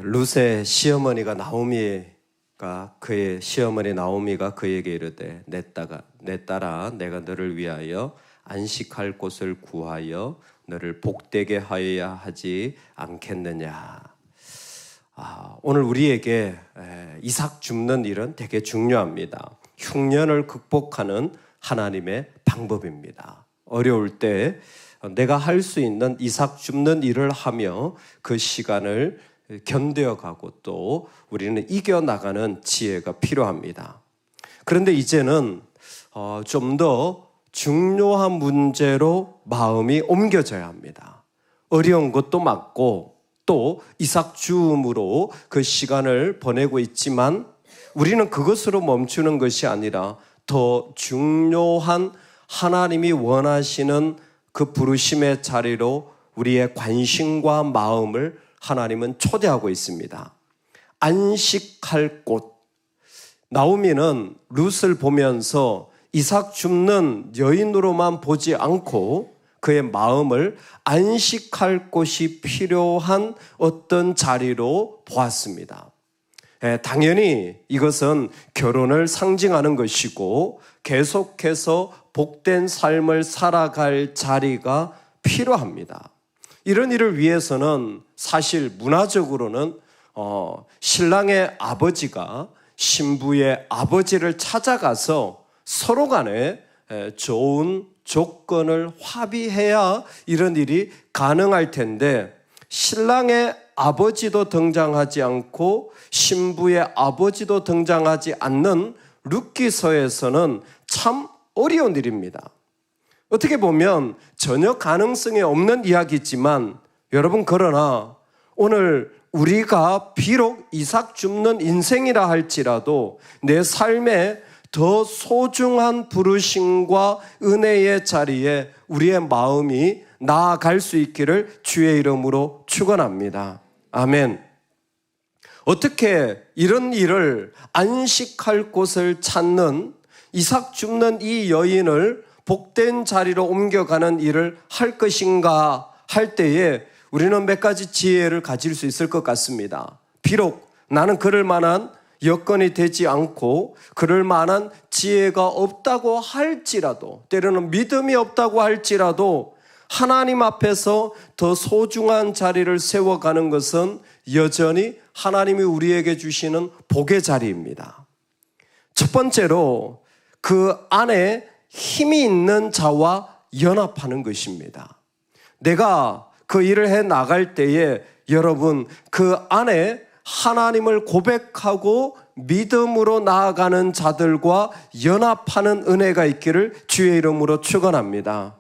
룻의 시어머니가 나오미가 그의 시어머니 나오미가 그에게 이르되 내 딸아 내가 너를 위하여 안식할 곳을 구하여 너를 복되게 하여야 하지 않겠느냐. 오늘 우리에게 이삭 줍는 일은 되게 중요합니다. 흉년을 극복하는 하나님의 방법입니다. 어려울 때 내가 할 수 있는 이삭 줍는 일을 하며 그 시간을 견뎌가고 또 우리는 이겨나가는 지혜가 필요합니다. 그런데 이제는 좀 더 중요한 문제로 마음이 옮겨져야 합니다. 어려운 것도 맞고 또 이삭 주음으로 그 시간을 보내고 있지만 우리는 그것으로 멈추는 것이 아니라 더 중요한 하나님이 원하시는 그 부르심의 자리로 우리의 관심과 마음을 하나님은 초대하고 있습니다. 안식할 곳. 나오미는 룻을 보면서 이삭 줍는 여인으로만 보지 않고 그의 마음을 안식할 곳이 필요한 어떤 자리로 보았습니다. 당연히 이것은 결혼을 상징하는 것이고 계속해서 복된 삶을 살아갈 자리가 필요합니다. 이런 일을 위해서는 사실 문화적으로는 신랑의 아버지가 신부의 아버지를 찾아가서 서로 간에 좋은 조건을 합의해야 이런 일이 가능할 텐데 신랑의 아버지도 등장하지 않고 신부의 아버지도 등장하지 않는 룻기서에서는 참 어려운 일입니다. 어떻게 보면 전혀 가능성이 없는 이야기지만 여러분 그러나 오늘 우리가 비록 이삭 줍는 인생이라 할지라도 내 삶에 더 소중한 부르심과 은혜의 자리에 우리의 마음이 나아갈 수 있기를 주의 이름으로 축원합니다. 아멘. 어떻게 이런 일을 안식할 곳을 찾는 이삭 줍는 이 여인을 복된 자리로 옮겨가는 일을 할 것인가 할 때에 우리는 몇 가지 지혜를 가질 수 있을 것 같습니다. 비록 나는 그럴 만한 여건이 되지 않고 그럴 만한 지혜가 없다고 할지라도 때로는 믿음이 없다고 할지라도 하나님 앞에서 더 소중한 자리를 세워가는 것은 여전히 하나님이 우리에게 주시는 복의 자리입니다. 첫 번째로 그 안에 힘이 있는 자와 연합하는 것입니다. 내가 그 일을 해 나갈 때에 여러분 그 안에 하나님을 고백하고 믿음으로 나아가는 자들과 연합하는 은혜가 있기를 주의 이름으로 축원합니다.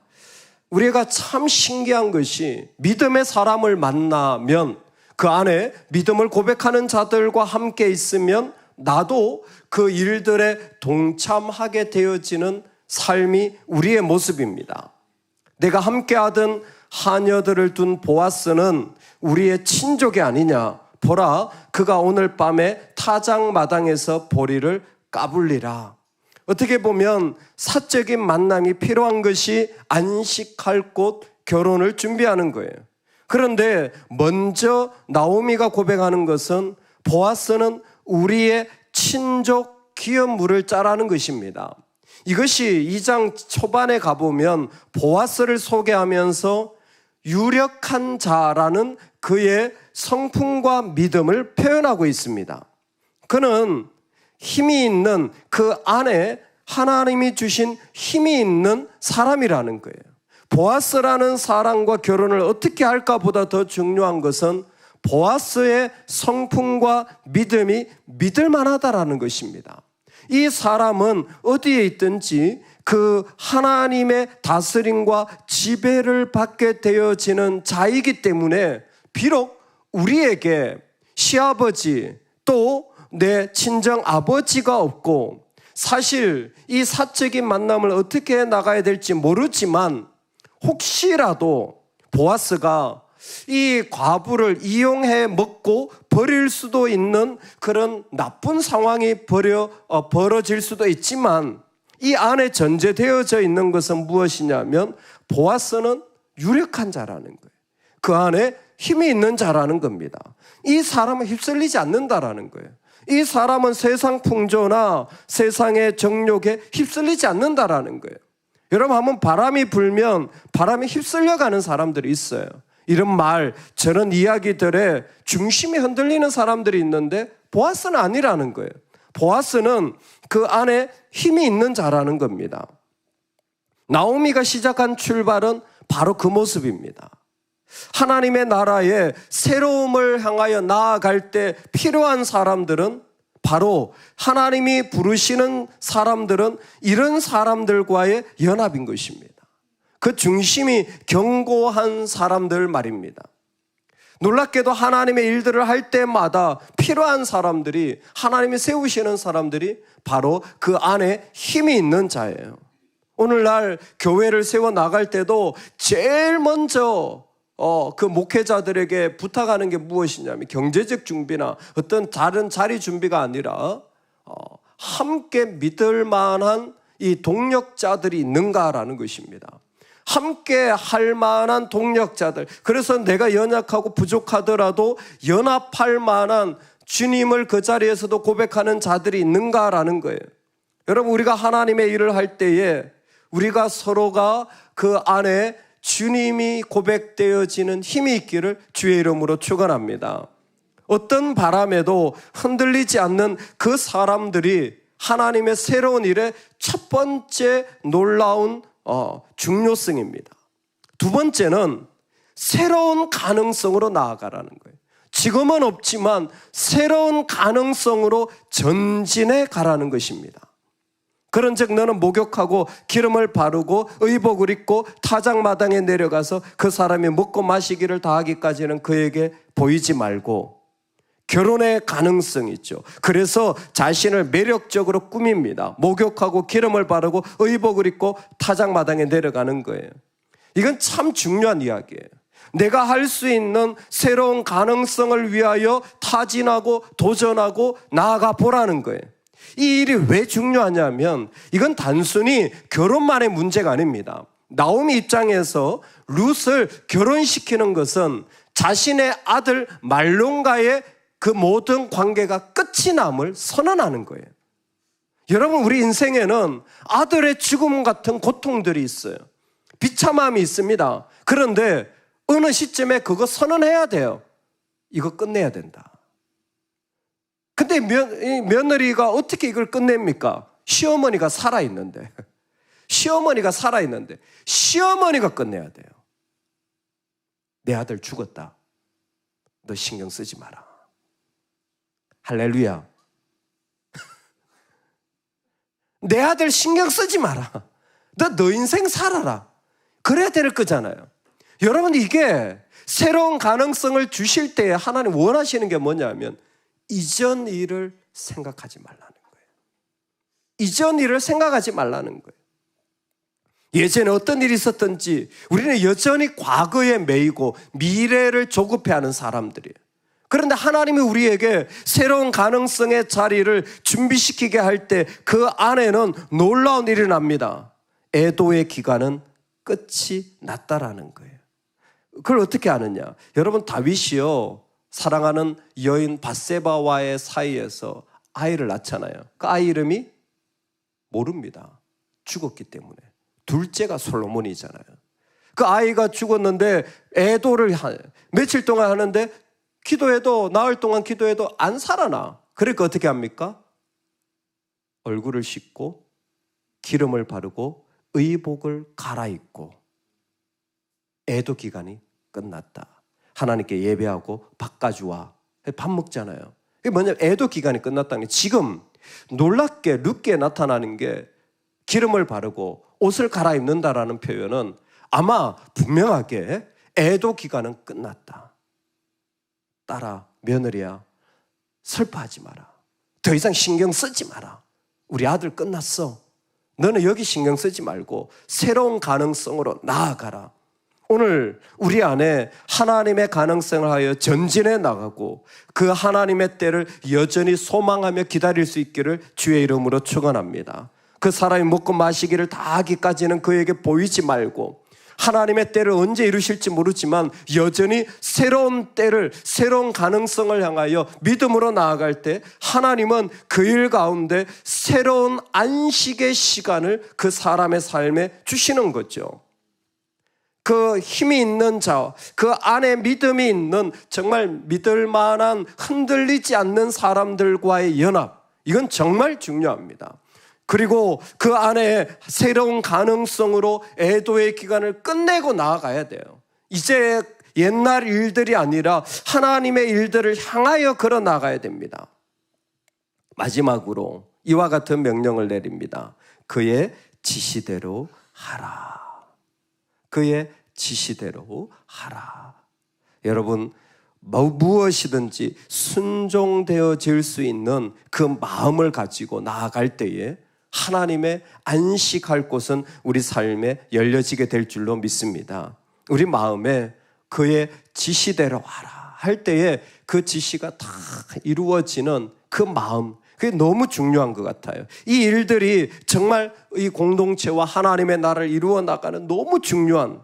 우리가 참 신기한 것이 믿음의 사람을 만나면 그 안에 믿음을 고백하는 자들과 함께 있으면 나도 그 일들에 동참하게 되어지는 삶이 우리의 모습입니다. 내가 함께하던 하녀들을 둔 보아스는 우리의 친족이 아니냐. 보라 그가 오늘 밤에 타작마당에서 보리를 까불리라. 어떻게 보면 사적인 만남이 필요한 것이 안식할 곳 결혼을 준비하는 거예요. 그런데 먼저 나오미가 고백하는 것은 보아스는 우리의 친족 기업물을 짜라는 것입니다. 이것이 2장 초반에 가보면 보아스를 소개하면서 유력한 자라는 그의 성품과 믿음을 표현하고 있습니다. 그는 힘이 있는 그 안에 하나님이 주신 힘이 있는 사람이라는 거예요. 보아스라는 사람과 결혼을 어떻게 할까 보다 더 중요한 것은 보아스의 성품과 믿음이 믿을 만하다라는 것입니다. 이 사람은 어디에 있든지 그 하나님의 다스림과 지배를 받게 되어지는 자이기 때문에 비록 우리에게 시아버지 또 내 친정 아버지가 없고 사실 이 사적인 만남을 어떻게 나가야 될지 모르지만 혹시라도 보아스가 이 과부를 이용해 먹고 버릴 수도 있는 그런 나쁜 상황이 벌어질 수도 있지만 이 안에 전제되어져 있는 것은 무엇이냐면 보아스는 유력한 자라는 거예요. 그 안에 힘이 있는 자라는 겁니다. 이 사람은 휩쓸리지 않는다라는 거예요. 이 사람은 세상 풍조나 세상의 정욕에 휩쓸리지 않는다라는 거예요. 여러분, 한번 바람이 불면 바람에 휩쓸려가는 사람들이 있어요. 이런 말, 저런 이야기들에 중심이 흔들리는 사람들이 있는데 보아스는 아니라는 거예요. 보아스는 그 안에 힘이 있는 자라는 겁니다. 나오미가 시작한 출발은 바로 그 모습입니다. 하나님의 나라에 새로움을 향하여 나아갈 때 필요한 사람들은 바로 하나님이 부르시는 사람들은 이런 사람들과의 연합인 것입니다. 그 중심이 견고한 사람들 말입니다. 놀랍게도 하나님의 일들을 할 때마다 필요한 사람들이, 하나님이 세우시는 사람들이 바로 그 안에 힘이 있는 자예요. 오늘날 교회를 세워 나갈 때도 제일 먼저 그 목회자들에게 부탁하는 게 무엇이냐면 경제적 준비나 어떤 다른 자리 준비가 아니라 함께 믿을 만한 이 동력자들이 있는가라는 것입니다. 함께 할 만한 동력자들. 그래서 내가 연약하고 부족하더라도 연합할 만한 주님을 그 자리에서도 고백하는 자들이 있는가라는 거예요. 여러분, 우리가 하나님의 일을 할 때에 우리가 서로가 그 안에 주님이 고백되어지는 힘이 있기를 주의 이름으로 축원합니다. 어떤 바람에도 흔들리지 않는 그 사람들이 하나님의 새로운 일의 첫 번째 놀라운 중요성입니다. 두 번째는 새로운 가능성으로 나아가라는 거예요. 지금은 없지만 새로운 가능성으로 전진해 가라는 것입니다. 그런즉 너는 목욕하고 기름을 바르고 의복을 입고 타작마당에 내려가서 그 사람이 먹고 마시기를 다하기까지는 그에게 보이지 말고, 결혼의 가능성이 있죠. 그래서 자신을 매력적으로 꾸밉니다. 목욕하고 기름을 바르고 의복을 입고 타작마당에 내려가는 거예요. 이건 참 중요한 이야기예요. 내가 할 수 있는 새로운 가능성을 위하여 타진하고 도전하고 나아가 보라는 거예요. 이 일이 왜 중요하냐면 이건 단순히 결혼만의 문제가 아닙니다. 나오미 입장에서 룻을 결혼시키는 것은 자신의 아들 말론과의 그 모든 관계가 끝이 남을 선언하는 거예요. 여러분, 우리 인생에는 아들의 죽음 같은 고통들이 있어요. 비참함이 있습니다. 그런데 어느 시점에 그거 선언해야 돼요. 이거 끝내야 된다. 근데 며느리가 어떻게 이걸 끝냅니까? 시어머니가 살아있는데. 시어머니가 끝내야 돼요. 내 아들 죽었다. 너 신경 쓰지 마라. 할렐루야. 내 아들 신경 쓰지 마라. 너 인생 살아라. 그래야 될 거잖아요. 여러분, 이게 새로운 가능성을 주실 때 하나님 원하시는 게 뭐냐면 이전 일을 생각하지 말라는 거예요. 이전 일을 생각하지 말라는 거예요. 예전에 어떤 일이 있었든지 우리는 여전히 과거에 매이고 미래를 조급해하는 사람들이에요. 그런데 하나님이 우리에게 새로운 가능성의 자리를 준비시키게 할 때 그 안에는 놀라운 일이 납니다. 애도의 기간은 끝이 났다라는 거예요. 그걸 어떻게 아느냐? 여러분, 다윗이요, 사랑하는 여인 밧세바와의 사이에서 아이를 낳잖아요. 그 아이 이름이 모릅니다. 죽었기 때문에. 둘째가 솔로몬이잖아요. 그 아이가 죽었는데 애도를 며칠 동안 하는데 기도해도, 나흘 동안 기도해도 안 살아나. 그러니까 어떻게 합니까? 얼굴을 씻고 기름을 바르고 의복을 갈아입고 애도 기간이 끝났다. 하나님께 예배하고 밥 가져와. 밥 먹잖아요. 이게 뭐냐면 애도 기간이 끝났다는 게, 지금 놀랍게 룻게 나타나는 게 기름을 바르고 옷을 갈아입는다라는 표현은 아마 분명하게 애도 기간은 끝났다. 딸아, 며느리야, 슬퍼하지 마라. 더 이상 신경 쓰지 마라. 우리 아들 끝났어. 너는 여기 신경 쓰지 말고 새로운 가능성으로 나아가라. 오늘 우리 안에 하나님의 가능성을 하여 전진해 나가고 그 하나님의 때를 여전히 소망하며 기다릴 수 있기를 주의 이름으로 축원합니다. 그 사람이 먹고 마시기를 다 하기까지는 그에게 보이지 말고 하나님의 때를 언제 이루실지 모르지만 여전히 새로운 때를, 새로운 가능성을 향하여 믿음으로 나아갈 때 하나님은 그 일 가운데 새로운 안식의 시간을 그 사람의 삶에 주시는 거죠. 그 힘이 있는 자, 그 안에 믿음이 있는 정말 믿을 만한 흔들리지 않는 사람들과의 연합, 이건 정말 중요합니다. 그리고 그 안에 새로운 가능성으로 애도의 기간을 끝내고 나아가야 돼요. 이제 옛날 일들이 아니라 하나님의 일들을 향하여 걸어 나가야 됩니다. 마지막으로 이와 같은 명령을 내립니다. 그의 지시대로 하라. 그의 지시대로 하라. 여러분, 무엇이든지 순종되어질 수 있는 그 마음을 가지고 나아갈 때에 하나님의 안식할 곳은 우리 삶에 열려지게 될 줄로 믿습니다. 우리 마음에 그의 지시대로 하라 할 때에 그 지시가 다 이루어지는 그 마음, 그게 너무 중요한 것 같아요. 이 일들이 정말 이 공동체와 하나님의 나라를 이루어 나가는 너무 중요한,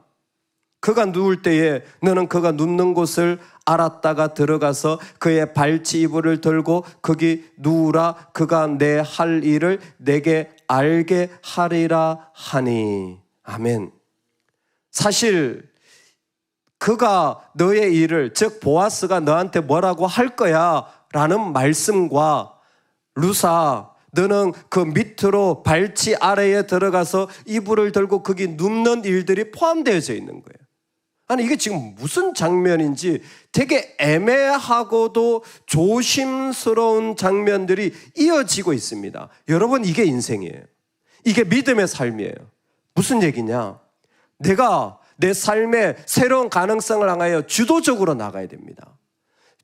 그가 누울 때에 너는 그가 눕는 곳을 알았다가 들어가서 그의 발치 이불을 들고 거기 누우라. 그가 내 할 일을 내게 알게 하리라 하니. 아멘. 사실 그가 너의 일을, 즉 보아스가 너한테 뭐라고 할 거야 라는 말씀과 루사 너는 그 밑으로 발치 아래에 들어가서 이불을 들고 거기 눕는 일들이 포함되어져 있는 거예요. 아니 이게 지금 무슨 장면인지 되게 애매하고도 조심스러운 장면들이 이어지고 있습니다. 여러분, 이게 인생이에요. 이게 믿음의 삶이에요. 무슨 얘기냐? 내가 내 삶의 새로운 가능성을 향하여 주도적으로 나가야 됩니다.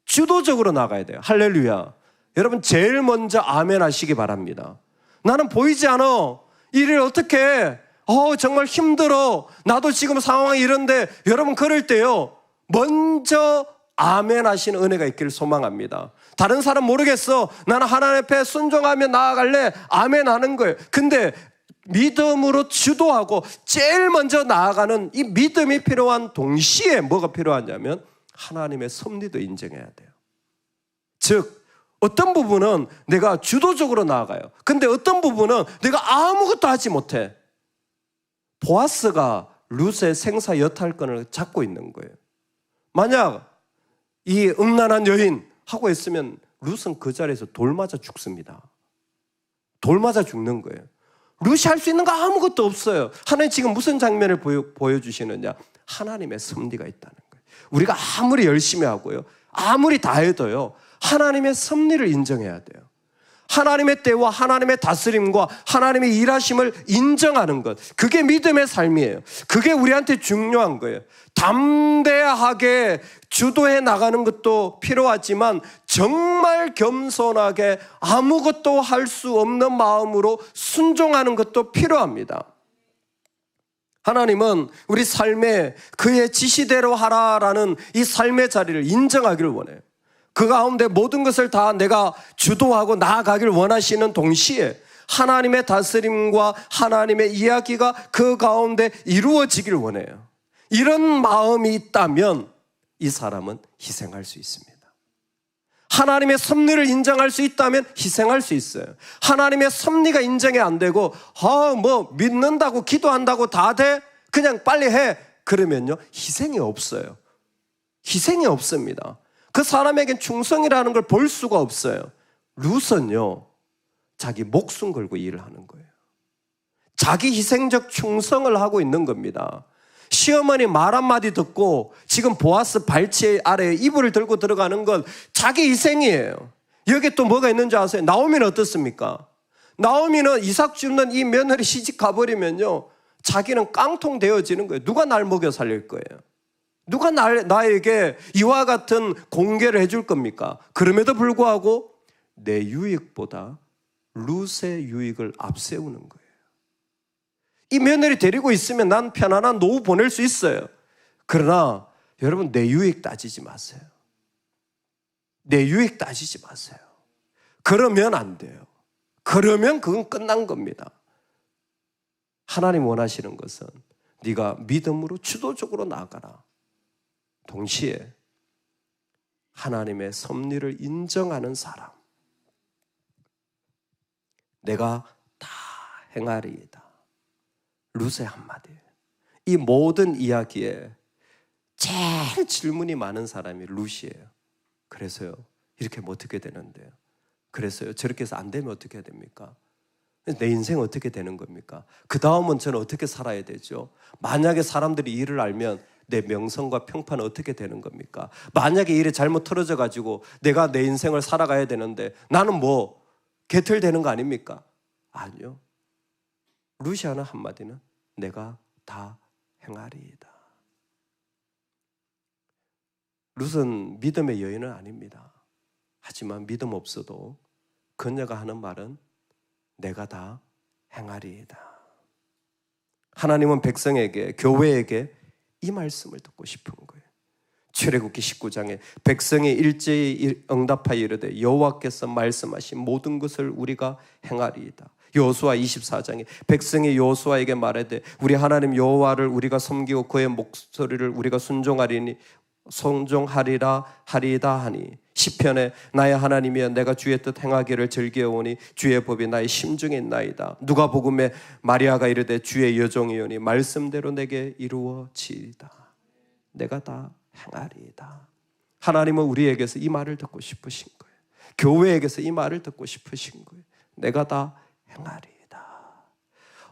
주도적으로 나가야 돼요. 할렐루야. 여러분, 제일 먼저 아멘 하시기 바랍니다. 나는 보이지 않아. 이 일을 어떻게 해? 정말 힘들어. 나도 지금 상황이 이런데, 여러분 그럴 때요, 먼저 아멘 하시는 은혜가 있기를 소망합니다. 다른 사람 모르겠어. 나는 하나님 앞에 순종하며 나아갈래. 아멘 하는 거예요. 근데 믿음으로 주도하고 제일 먼저 나아가는 이 믿음이 필요한 동시에 뭐가 필요하냐면 하나님의 섭리도 인정해야 돼요. 즉 어떤 부분은 내가 주도적으로 나아가요. 근데 어떤 부분은 내가 아무것도 하지 못해. 보아스가 룻의 생사 여탈권을 잡고 있는 거예요. 만약 이 음란한 여인 하고 있으면 룻은 그 자리에서 돌 맞아 죽습니다. 돌 맞아 죽는 거예요. 룻이 할 수 있는 거 아무것도 없어요. 하나님 지금 무슨 장면을 보여주시느냐? 하나님의 섭리가 있다는 거예요. 우리가 아무리 열심히 하고요, 아무리 다 해도요, 하나님의 섭리를 인정해야 돼요. 하나님의 때와 하나님의 다스림과 하나님의 일하심을 인정하는 것, 그게 믿음의 삶이에요. 그게 우리한테 중요한 거예요. 담대하게 주도해 나가는 것도 필요하지만 정말 겸손하게 아무것도 할 수 없는 마음으로 순종하는 것도 필요합니다. 하나님은 우리 삶에 그의 지시대로 하라라는 이 삶의 자리를 인정하기를 원해요. 그 가운데 모든 것을 다 내가 주도하고 나아가길 원하시는 동시에 하나님의 다스림과 하나님의 이야기가 그 가운데 이루어지길 원해요. 이런 마음이 있다면 이 사람은 희생할 수 있습니다. 하나님의 섭리를 인정할 수 있다면 희생할 수 있어요. 하나님의 섭리가 인정이 안 되고 믿는다고 기도한다고 다 돼? 그냥 빨리 해. 그러면요, 희생이 없어요. 희생이 없습니다. 그 사람에겐 충성이라는 걸 볼 수가 없어요. 룻은요, 자기 목숨 걸고 일을 하는 거예요. 자기 희생적 충성을 하고 있는 겁니다. 시어머니 말 한마디 듣고 지금 보아스 발치 아래에 이불을 들고 들어가는 건 자기 희생이에요. 여기 또 뭐가 있는지 아세요? 나오미는 어떻습니까? 나오미는 이삭 줍는 이 며느리 시집 가버리면요, 자기는 깡통 되어지는 거예요. 누가 날 먹여 살릴 거예요? 누가 나에게 이와 같은 공개를 해줄 겁니까? 그럼에도 불구하고 내 유익보다 룻의 유익을 앞세우는 거예요. 이 며느리 데리고 있으면 난 편안한 노후 보낼 수 있어요. 그러나 여러분, 내 유익 따지지 마세요. 내 유익 따지지 마세요. 그러면 안 돼요. 그러면 그건 끝난 겁니다. 하나님 원하시는 것은 네가 믿음으로 주도적으로 나아가라. 동시에 하나님의 섭리를 인정하는 사람, 내가 다 행하리이다. 룻의 한마디예요. 이 모든 이야기에 제일 질문이 많은 사람이 룻이에요. 그래서요, 이렇게 하면 어떻게 되는데요? 그래서요, 저렇게 해서 안 되면 어떻게 해야 됩니까? 내 인생 어떻게 되는 겁니까? 그 다음은 저는 어떻게 살아야 되죠? 만약에 사람들이 이를 알면 내 명성과 평판은 어떻게 되는 겁니까? 만약에 일이 잘못 틀어져 가지고 내가 내 인생을 살아가야 되는데 나는 뭐 개털되는 거 아닙니까? 아니요. 룻이 하는 한마디는 내가 다 행하리이다. 룻은 믿음의 여인은 아닙니다. 하지만 믿음 없어도 그녀가 하는 말은 내가 다 행하리이다. 하나님은 백성에게, 교회에게 이 말씀을 듣고 싶은 거예요. 출애굽기 19장에 백성이 일제히 응답하여 이르되 여호와께서 말씀하신 모든 것을 우리가 행하리이다. 여호수아 24장에 백성이 여호수아에게 말하되 우리 하나님 여호와를 우리가 섬기고 그의 목소리를 우리가 순종하리라 하리이다 하니, 시편에 나의 하나님이여 내가 주의 뜻 행하기를 즐겨오니 주의 법이 나의 심중에 있나이다. 누가복음에 마리아가 이르되 주의 여종이오니 말씀대로 내게 이루어지이다. 내가 다 행하리이다. 하나님은 우리에게서 이 말을 듣고 싶으신 거예요. 교회에게서 이 말을 듣고 싶으신 거예요. 내가 다 행하리이다.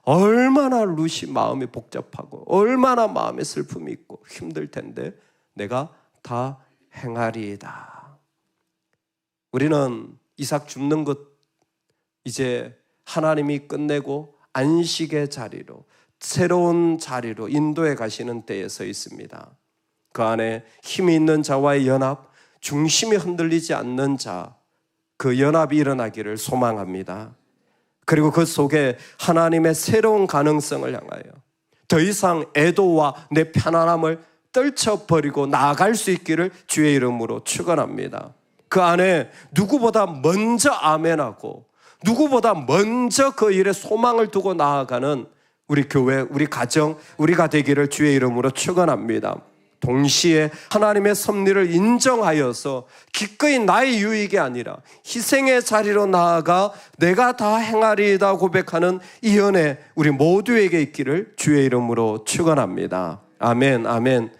얼마나 룻이 마음이 복잡하고 얼마나 마음에 슬픔이 있고 힘들 텐데 내가 다 행하리이다. 우리는 이삭 죽는 것 이제 하나님이 끝내고 안식의 자리로, 새로운 자리로 인도해 가시는 때에 서 있습니다. 그 안에 힘이 있는 자와의 연합, 중심이 흔들리지 않는 자, 그 연합이 일어나기를 소망합니다. 그리고 그 속에 하나님의 새로운 가능성을 향하여 더 이상 애도와 내 편안함을 떨쳐버리고 나아갈 수 있기를 주의 이름으로 축원합니다. 그 안에 누구보다 먼저 아멘하고 누구보다 먼저 그 일에 소망을 두고 나아가는 우리 교회, 우리 가정, 우리가 되기를 주의 이름으로 축원합니다. 동시에 하나님의 섭리를 인정하여서 기꺼이 나의 유익이 아니라 희생의 자리로 나아가 내가 다 행하리이다 고백하는 이 은혜 우리 모두에게 있기를 주의 이름으로 축원합니다. 아멘, 아멘.